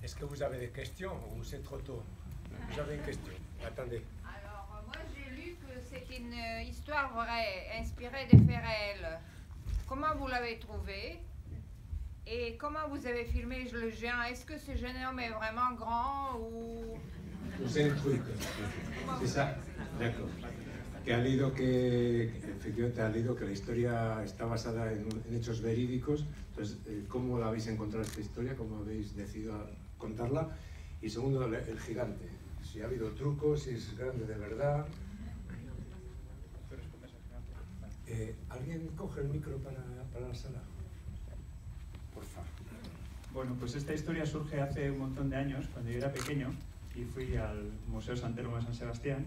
Est-ce que vous avez des questions ou c'est trop tôt? Vous avez une question? Attendez. Alors, moi j'ai lu que c'est une histoire vraie, inspirée de faits réels. Comment vous l'avez trouvé? Et comment vous avez filmé le géant? Est-ce que ce jeune homme est vraiment grand ou... C'est un truc. C'est ça? D'accord. Que ha leído que efectivamente ha leído que la historia está basada en hechos verídicos. Entonces, ¿cómo la habéis encontrado esta historia? ¿Cómo habéis decidido contarla? Y segundo, el gigante. Si ha habido trucos, si es grande de verdad. ¿Alguien coge el micro para la sala? Por favor. Bueno, pues esta historia surge hace un montón de años, cuando yo era pequeño, y fui al Museo San Telmo de San Sebastián.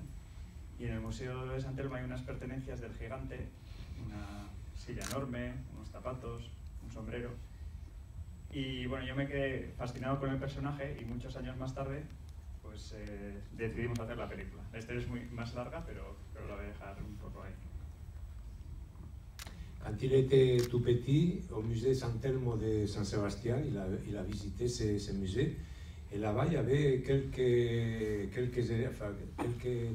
Y en el Museo de San Telmo hay unas pertenencias del gigante, una silla enorme, unos zapatos, un sombrero. Y bueno, yo me quedé fascinado con el personaje y muchos años más tarde pues decidimos hacer la película. La historia es más larga, pero la voy a dejar un poco ahí. Quand il était tout petit, au musée San Telmo de San Sebastián, il a visité ce musée. Et là-bas, il y avait quelques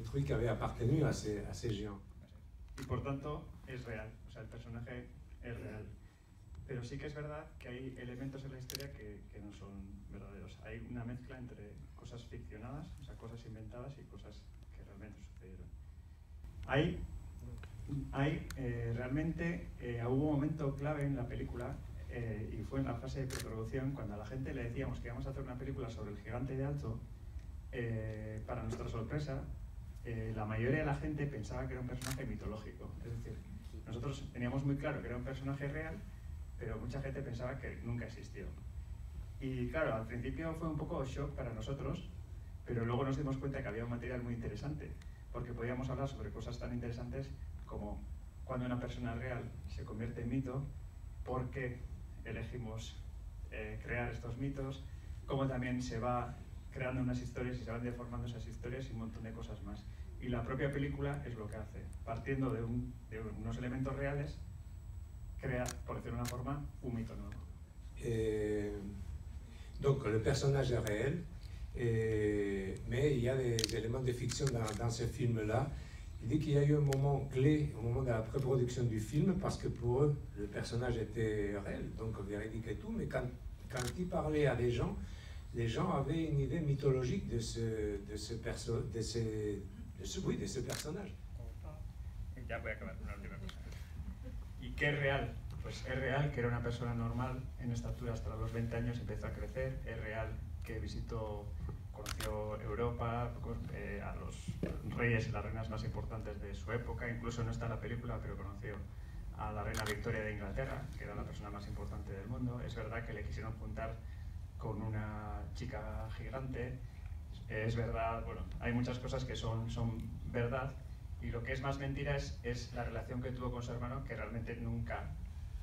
trucs qui avaient appartenu à ces géants. Y por tanto, es real. O sea, el personaje es real. Pero sí que es verdad que hay elementos en la historia que no son verdaderos. Hay una mezcla entre cosas ficcionadas, o sea, cosas inventadas y cosas que realmente sucedieron. Realmente hubo un momento clave en la película y fue en la fase de preproducción cuando a la gente le decíamos que íbamos a hacer una película sobre el gigante de Alto. Para nuestra sorpresa, la mayoría de la gente pensaba que era un personaje mitológico. Es decir, nosotros teníamos muy claro que era un personaje real, pero mucha gente pensaba que nunca existió. Y claro, al principio fue un poco shock para nosotros, pero luego nos dimos cuenta que había un material muy interesante, porque podíamos hablar sobre cosas tan interesantes como cuando una persona real se convierte en mito, por qué elegimos crear estos mitos, cómo también se va creando unas historias y se van deformando esas historias y un montón de cosas más. Y la propia película es lo que hace, partiendo de unos elementos reales, crea, por decirlo de una forma, un mito nuevo. Donc le personnage est réel, mais il y a des éléments de fiction dans ce film-là. Il dit qu'il y a eu un moment clé, au moment de la pré-production du film, parce que pour eux, le personnage était réel, donc véridique et tout, mais quand il parlait à des gens, les gens avaient une idée mythologique de ce personnage. Ya voy a acabar una última cosa. ¿Y qué es real? Pues es real que era una persona normal en estatura hasta los 20 años, empezó a crecer, es real que conoció Europa, a los reyes y las reinas más importantes de su época, incluso no está en la película, pero conoció a la reina Victoria de Inglaterra, que era la persona más importante del mundo. Es verdad que le quisieron juntar con una chica gigante, es verdad, bueno, hay muchas cosas que son verdad, y lo que es más mentira es la relación que tuvo con su hermano, que realmente nunca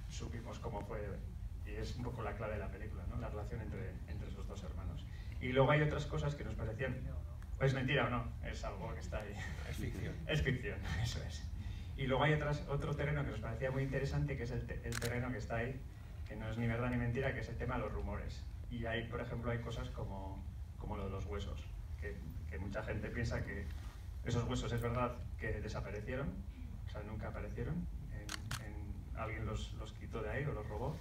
supimos cómo fue, y es un poco la clave de la película, ¿no? La relación entre esos dos hermanos. Y luego hay otras cosas que nos parecían, ¿o es mentira o no? Es algo que está ahí. Es ficción. Es ficción, eso es. Y luego hay otro terreno que nos parecía muy interesante, que es el terreno que está ahí, que no es ni verdad ni mentira, que es el tema de los rumores. Y hay, por ejemplo, hay cosas como lo de los huesos, que mucha gente piensa que esos huesos es verdad que desaparecieron, o sea, nunca aparecieron, alguien los quitó de ahí o los robó,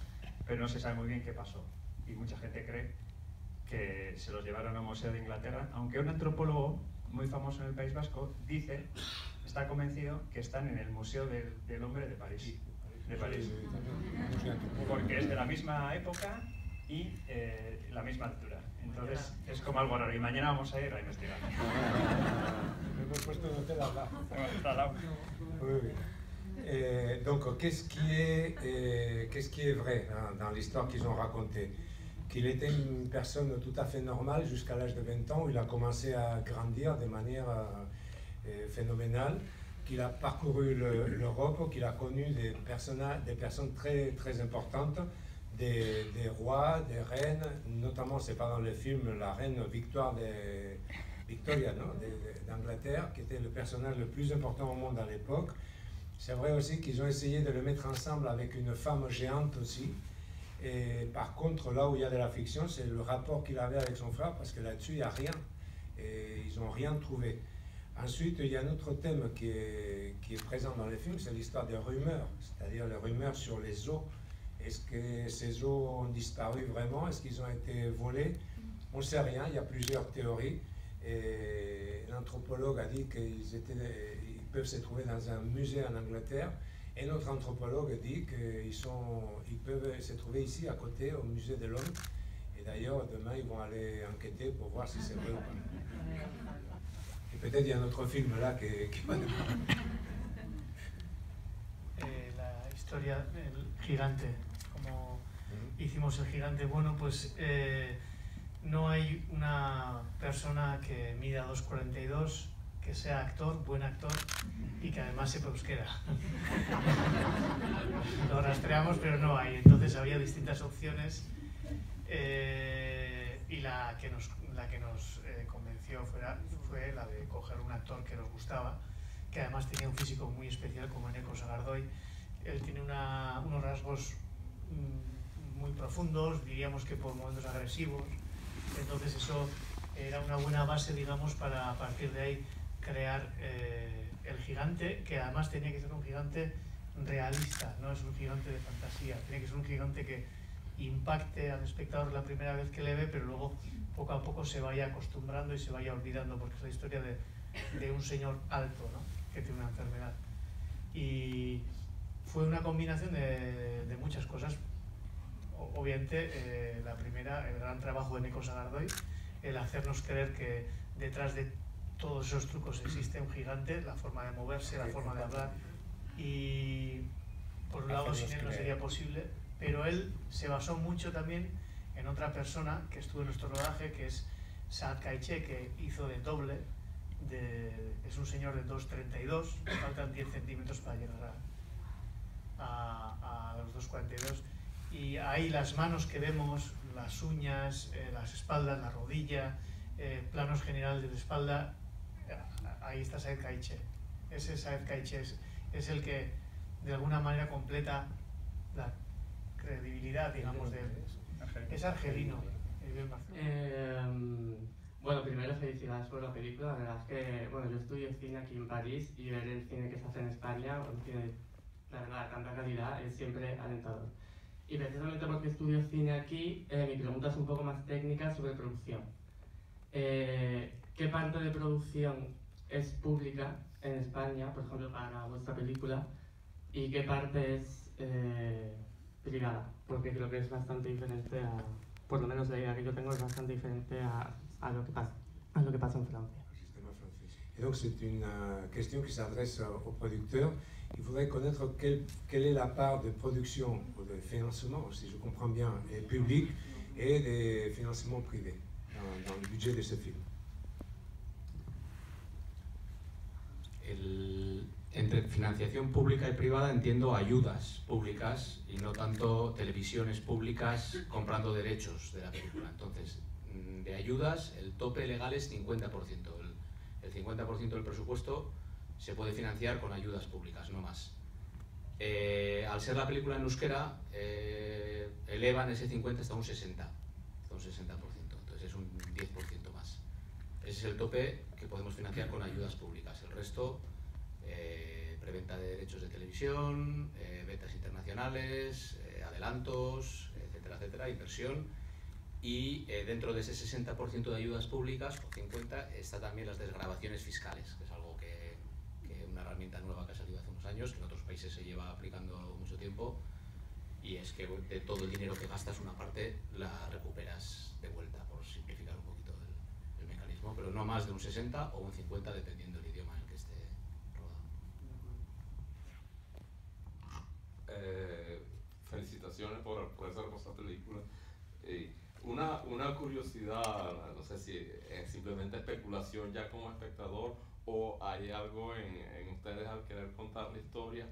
pero no se sabe muy bien qué pasó. Y mucha gente cree que se los llevaron a un museo de Inglaterra, aunque un antropólogo muy famoso en el País Vasco está convencido que están en el Museo del Hombre de París. Porque es de la misma época y la misma altura. Entonces es como algo raro. Y mañana vamos a ir a investigar. Hemos puesto un hotel al lado. Oui, oui. Donc, qu'est-ce qui est vrai dans l'histoire qu'ils ont racontée? Qu'il était une personne tout à fait normale jusqu'à l'âge de 20 ans où il a commencé à grandir de manière phénoménale. qu'il a parcouru l'Europe, qu'il a connu des personnes très, très importantes, des rois, des reines, notamment, c'est pas dans le film, la reine Victoria d'Angleterre, qui était le personnage le plus important au monde à l'époque. C'est vrai aussi qu'ils ont essayé de le mettre ensemble avec une femme géante aussi. Et par contre, là où il y a de la fiction, c'est le rapport qu'il avait avec son frère, parce que là-dessus, il n'y a rien. Et ils n'ont rien trouvé. Ensuite, il y a un autre thème qui est présent dans les films, c'est l'histoire des rumeurs, c'est-à-dire les rumeurs sur les os. Est-ce que ces os ont disparu vraiment? Est-ce qu'ils ont été volés? On ne sait rien, il y a plusieurs théories. Et l'anthropologue a dit qu'ils peuvent se trouver dans un musée en Angleterre. Et notre anthropologue dit qu'ils peuvent se trouver ici, à côté, au musée de l'Homme. Et d'ailleurs, demain, ils vont aller enquêter pour voir si c'est vrai ou pas. Et peut-être il y a un autre film là qui va la historia del gigante, como hicimos el gigante, bueno, pues no hay una persona que mida 2,42, que sea actor, buen actor y que además sepa euskera. Lo rastreamos, pero no hay. Entonces había distintas opciones y la que nos convenció fue la de coger un actor que nos gustaba, que además tenía un físico muy especial como Eneko Sagardoy. Él tiene unos rasgos muy profundos, diríamos que por momentos agresivos. Entonces eso era una buena base, digamos, para a partir de ahí crear el gigante, que además tenía que ser un gigante realista, no es un gigante de fantasía, tiene que ser un gigante que impacte al espectador la primera vez que le ve, pero luego poco a poco se vaya acostumbrando y se vaya olvidando, porque es la historia de un señor alto, ¿no?, que tiene una enfermedad. Y fue una combinación de muchas cosas. Obviamente, la primera, el gran trabajo de Eneko Sagardoy, el hacernos creer que detrás de todos esos trucos existe un gigante, la forma de moverse, la forma de hablar, y por un lado sin él no sería posible, pero él se basó mucho también en otra persona que estuvo en nuestro rodaje, que es Saad Kaiche, que hizo de doble, es un señor de 2,32, faltan 10 centímetros para llegar a los 2,42, y ahí las manos que vemos, las uñas, las espaldas, la rodilla, planos generales de la espalda, ahí está Saad Kaiche. Ese Saad Kaiche es el que de alguna manera completa la credibilidad, digamos, de él. Es argelino. Bueno, primero felicidades por la película. La verdad es que, bueno, yo estudio cine aquí en París y ver el cine que se hace en España, un cine, la verdad, de tanta calidad, es siempre alentador. Y precisamente porque estudio cine aquí, mi pregunta es un poco más técnica sobre producción. ¿Qué parte de producción es pública en España, por ejemplo, para vuestra película, y qué parte es privada? Porque creo que es bastante diferente por lo menos la idea que yo tengo es bastante diferente a lo que pasa en Francia. Et donc c'est une question qui s'adresse aux producteurs. Il faudrait connaître quelle est la part de production ou de financement, si je comprends bien, public et des financements privés dans le budget de ce film. Entre financiación pública y privada entiendo ayudas públicas y no tanto televisiones públicas comprando derechos de la película. Entonces, de ayudas, el tope legal es 50%. El 50% del presupuesto se puede financiar con ayudas públicas, no más. Al ser la película en euskera, elevan ese 50 hasta un 60%. Entonces es un 10% más. Ese es el tope que podemos financiar con ayudas públicas. El resto, preventa de derechos de televisión, ventas internacionales, adelantos, etcétera, etcétera, inversión. Y dentro de ese 60% de ayudas públicas, o 50%, está también las desgravaciones fiscales, que es algo que una herramienta nueva que ha salido hace unos años, que en otros países se lleva aplicando mucho tiempo, y es que de todo el dinero que gastas, una parte la recuperas de vuelta, por simplificar un poquito el mecanismo, pero no más de un 60 o un 50, dependiendo del idioma en el que esté rodado. Felicitaciones por esa hermosa película. Una curiosidad, no sé si es simplemente especulación ya como espectador o hay algo en ustedes al querer contar la historia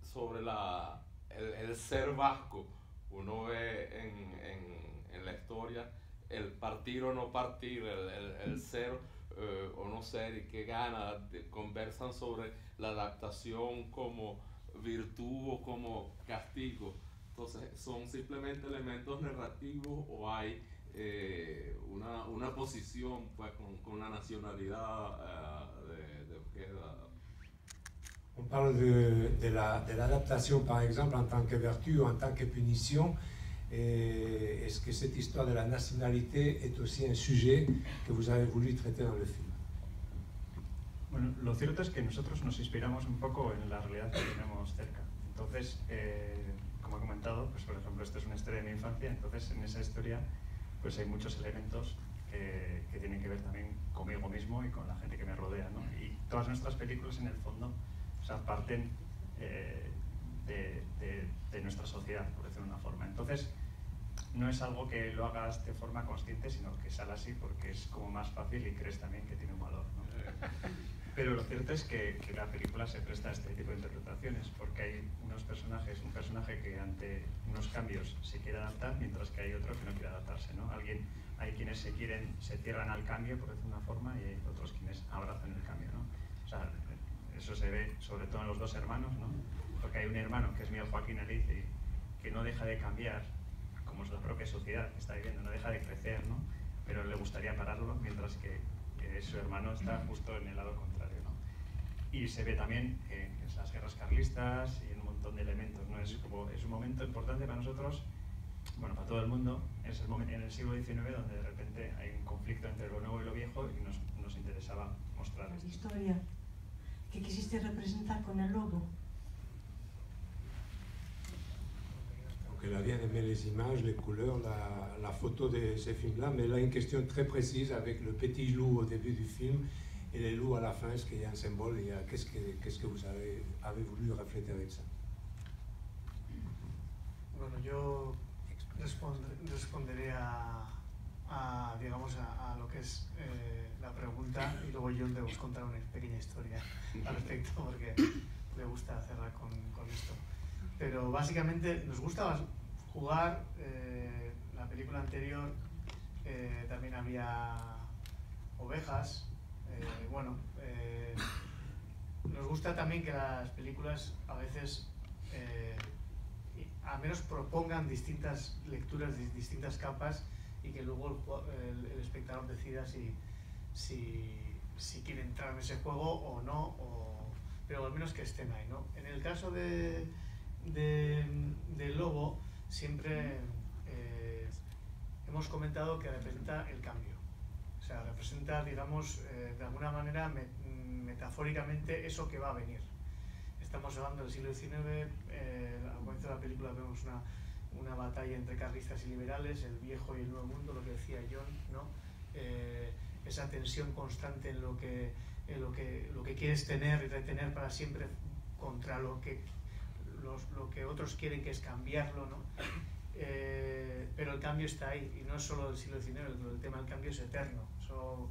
sobre el ser vasco. Uno ve en la historia el partir o no partir, el ser o no ser y qué gana, conversan sobre la adaptación como virtud o como castigo. Entonces, ¿son simplemente elementos narrativos o hay una posición pues, con la nacionalidad On parle de l'adaptation, par exemple, en tant que vertu ou en tant que punition. Est-ce que cette histoire de la nationalité est aussi un sujet que vous avez voulu traiter dans le film? Bueno, lo cierto es que nosotros nos inspiramos un poco en la realidad que tenemos cerca. Entonces, como he comentado, pues por ejemplo, esta es una historia de mi infancia, entonces en esa historia pues hay muchos elementos que tienen que ver también conmigo mismo y con la gente que me rodea, ¿no? Y todas nuestras películas en el fondo, o sea, parten de nuestra sociedad, por decirlo de una forma. Entonces, no es algo que lo hagas de forma consciente, sino que sale así porque es como más fácil y crees también que tiene un valor, ¿no? Pero lo cierto es que la película se presta a este tipo de interpretaciones, porque hay unos personajes, un personaje que ante unos cambios se quiere adaptar, mientras que hay otro que no quiere adaptarse, ¿no? Hay quienes se cierran al cambio, por decir una forma, y hay otros quienes abrazan el cambio, ¿no? O sea, eso se ve sobre todo en los dos hermanos, ¿no? Porque hay un hermano, que es Miguel Joaquín Eliz, que no deja de cambiar, como es la propia sociedad que está viviendo, no deja de crecer, ¿no? Pero le gustaría pararlo, mientras que su hermano está justo en el lado contrario, ¿no? Y se ve también en las guerras carlistas y en un montón de elementos, ¿no? Es un momento importante para nosotros, bueno, para todo el mundo, es el momento en el siglo XIX donde de repente hay un conflicto entre lo nuevo y lo viejo y nos interesaba mostrar. La historia que quisiste representar con el lobo. Donc elle a bien aimé les images, les couleurs, la photo de ces films-là, mais elle a une question très précise avec le petit loup au début du film et les loups à la fin. Est-ce qu'il y a un symbole? Qu'est-ce que vous avez voulu refléter avec ça? Bueno, yo responderé digamos, a lo que es la pregunta, y luego John debemos contar una pequeña historia al respecto porque le gusta hacerla con esto. Pero básicamente nos gusta jugar. La película anterior también había ovejas. Nos gusta también que las películas a veces al menos propongan distintas lecturas, distintas capas, y que luego el espectador decida si quiere entrar en ese juego o no, pero al menos que estén ahí, ¿no? En el caso del lobo, siempre hemos comentado que representa el cambio. O sea, representa, digamos, de alguna manera, metafóricamente, eso que va a venir. Estamos hablando del siglo XIX, al comienzo de la película vemos una batalla entre carlistas y liberales, el viejo y el nuevo mundo, lo que decía John, ¿no? Esa tensión constante en lo que quieres tener y retener para siempre contra lo que otros quieren, que es cambiarlo, ¿no? Pero el cambio está ahí, y no es solo del siglo XIX, el tema del cambio es eterno. Eso,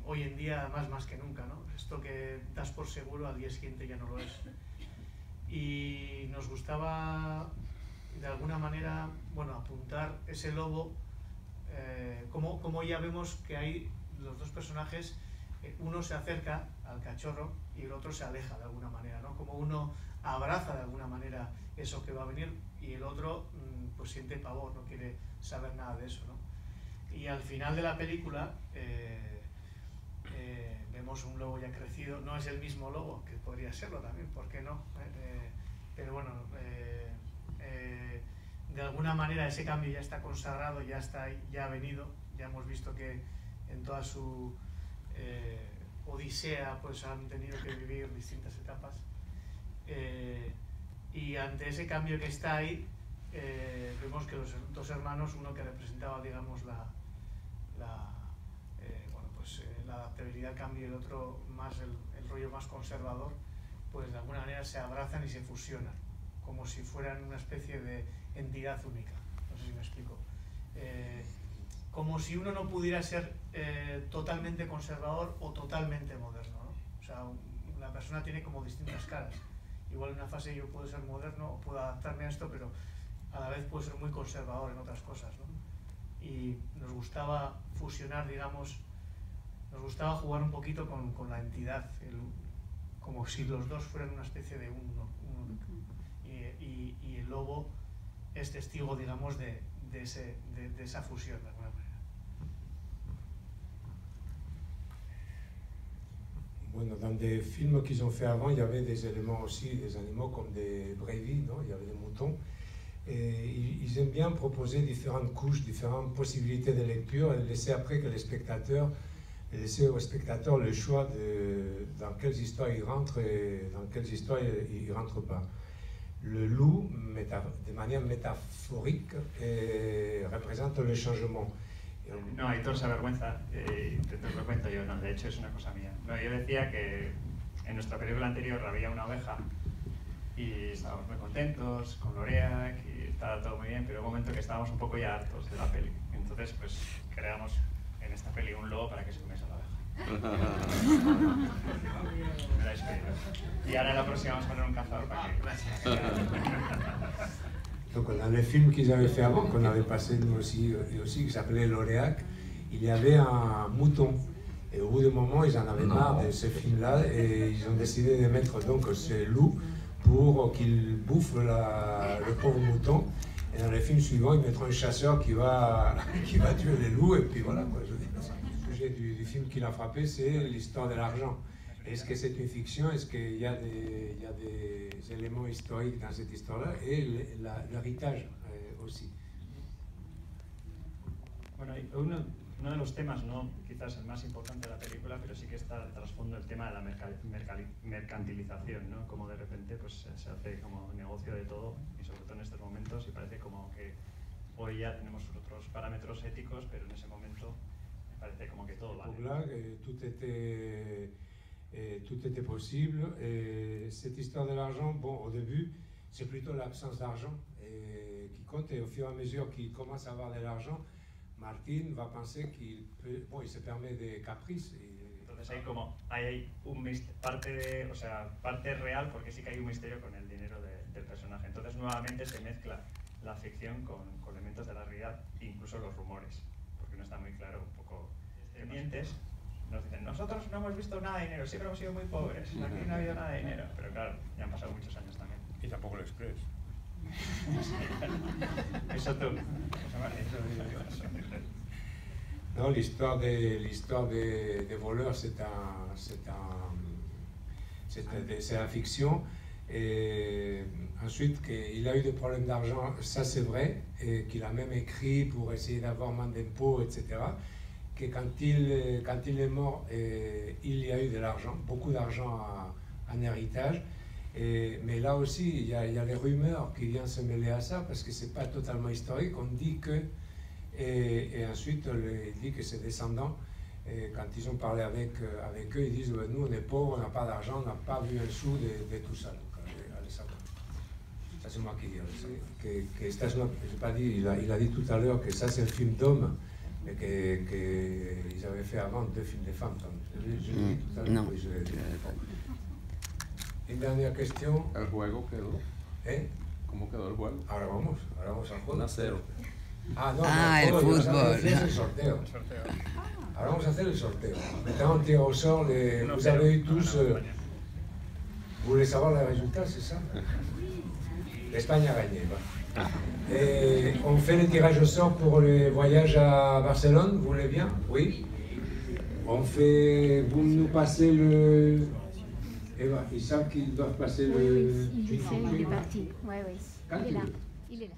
hoy en día más que nunca, ¿no? Esto que das por seguro al día siguiente ya no lo es. Y nos gustaba de alguna manera, bueno, apuntar ese lobo, como ya vemos que hay los dos personajes, uno se acerca al cachorro y el otro se aleja de alguna manera, ¿no? Como uno abraza de alguna manera eso que va a venir y el otro pues siente pavor, no quiere saber nada de eso, ¿no? Y al final de la película vemos un lobo ya crecido, no es el mismo lobo, que podría serlo también, ¿por qué no? Pero bueno, de alguna manera ese cambio ya está consagrado, ya está ahí, ya ha venido, ya hemos visto que en toda su odisea pues han tenido que vivir distintas etapas, y ante ese cambio que está ahí, vemos que los dos hermanos, uno que representaba, digamos, la adaptabilidad al cambio y el otro más el rollo más conservador, pues de alguna manera se abrazan y se fusionan, como si fueran una especie de entidad única. No sé si me explico. como si uno no pudiera ser totalmente conservador o totalmente moderno, ¿no? O sea, la persona tiene como distintas caras. Igual en una fase yo puedo ser moderno, puedo adaptarme a esto, pero a la vez puedo ser muy conservador en otras cosas, ¿no? Y nos gustaba fusionar, digamos, nos gustaba jugar un poquito con la entidad, como si los dos fueran una especie de uno. Y el lobo es testigo, digamos, de esa fusión, de alguna manera. Bueno, dans des films qu'ils ont fait avant, il y avait des éléments aussi, des animaux comme des brévis, non? Il y avait des moutons. Et ils aiment bien proposer différentes couches, différentes possibilités de lecture et laisser après que les spectateurs, laisser aux spectateurs le choix de dans quelles histoires ils rentrent et dans quelles histoires ils ne rentrent pas. Le loup, de manière métaphorique, représente le changement. No, Aitor se avergüenza, te lo cuento yo, no, de hecho es una cosa mía. No, yo decía que en nuestra película anterior había una oveja y estábamos muy contentos con Loreak y estaba todo muy bien, pero hubo un momento que estábamos un poco ya hartos de la peli. Entonces, pues creamos en esta peli un lobo para que se comiese a la oveja. Me la despedido. Y ahora en la próxima vamos a poner un cazador para que... Donc dans le film qu'ils avaient fait avant, qu'on avait passé nous aussi qui s'appelait Loreak, il y avait un mouton. Et au bout d'un moment, ils en avaient marre de ce film-là et ils ont décidé de mettre donc ce loup pour qu'il bouffe le pauvre mouton. Et dans le film suivant, ils mettront un chasseur qui va tuer les loups et puis voilà quoi. Le sujet du film qui l'a frappé, c'est l'histoire de l'argent. Est-ce que c'est une fiction? Est-ce qu'il y a des éléments historiques dans cette histoire-là? Et l'héritage aussi. Bueno, uno de los temas, no quizás el más importante de la película, pero sí que está de trasfondo el tema de la mercantilización, ¿no? Como de repente pues, se hace como negocio de todo, y sobre todo en estos momentos, y parece como que hoy ya tenemos otros parámetros éticos, pero en ese momento parece como que todo vale. Là, tout était possible. Et cette histoire de l'argent, bon, au début, c'est plutôt l'absence d'argent qui compte. Et au fur et à mesure qu'il commence à avoir de l'argent, Martin va penser qu'il peut, bon, il se permet des caprices. Entonces hay parte real, porque sí que hay un misterio con el dinero del personaje. Entonces nuevamente se mezcla la ficción con elementos de la realidad, incluso los rumores, porque no está muy claro, un poco pendientes. Nos dicen, nosotros no hemos visto nada de dinero, siempre hemos sido muy pobres, aquí no ha habido nada de dinero. Pero claro, ya han pasado muchos años también. Y tampoco lo express. Eso tú. Non, l'histoire des voleurs, c'est la fiction. Et ensuite, qu'il a eu des problèmes d'argent, ça c'est vrai, et qu'il a même écrit pour essayer d'avoir moins d'impôts, etc. Que quand il est mort, il y a eu de l'argent, beaucoup d'argent en héritage. Mais là aussi, il y a les rumeurs qui viennent se mêler à ça, parce que c'est pas totalement historique. On dit que, et ensuite, il dit que ses descendants, quand ils ont parlé avec eux, ils disent nous on est pauvres, on n'a pas d'argent, on n'a pas vu un sou de tout ça. Donc, allez savoir. Ça c'est moi qui dis. Que ça, je n'ai pas dit, il a dit tout à l'heure que ça c'est un film d'homme. Mais qu'ils avaient fait avant 2 films de femmes. Je l'ai dit tout à l'heure. Oui, Une dernière question. ¿El juego quedó? ¿Cómo quedó el juego? Ahora vamos al juego. 1-0. Ah, no, el fútbol. Es el sorteo. Ahora vamos a hacer el sorteo. Mettons un tir au sort. Vous avez eu tous. Vous voulez savoir les résultats, c'est ça? L'Espagne a gagné. Et on fait le tirage au sort pour le voyage à Barcelone, vous voulez bien? Oui. On fait. Vous nous passez le. Eva, ils savent qu'ils doivent passer le. Oui, il est parti. Oui. Il est là.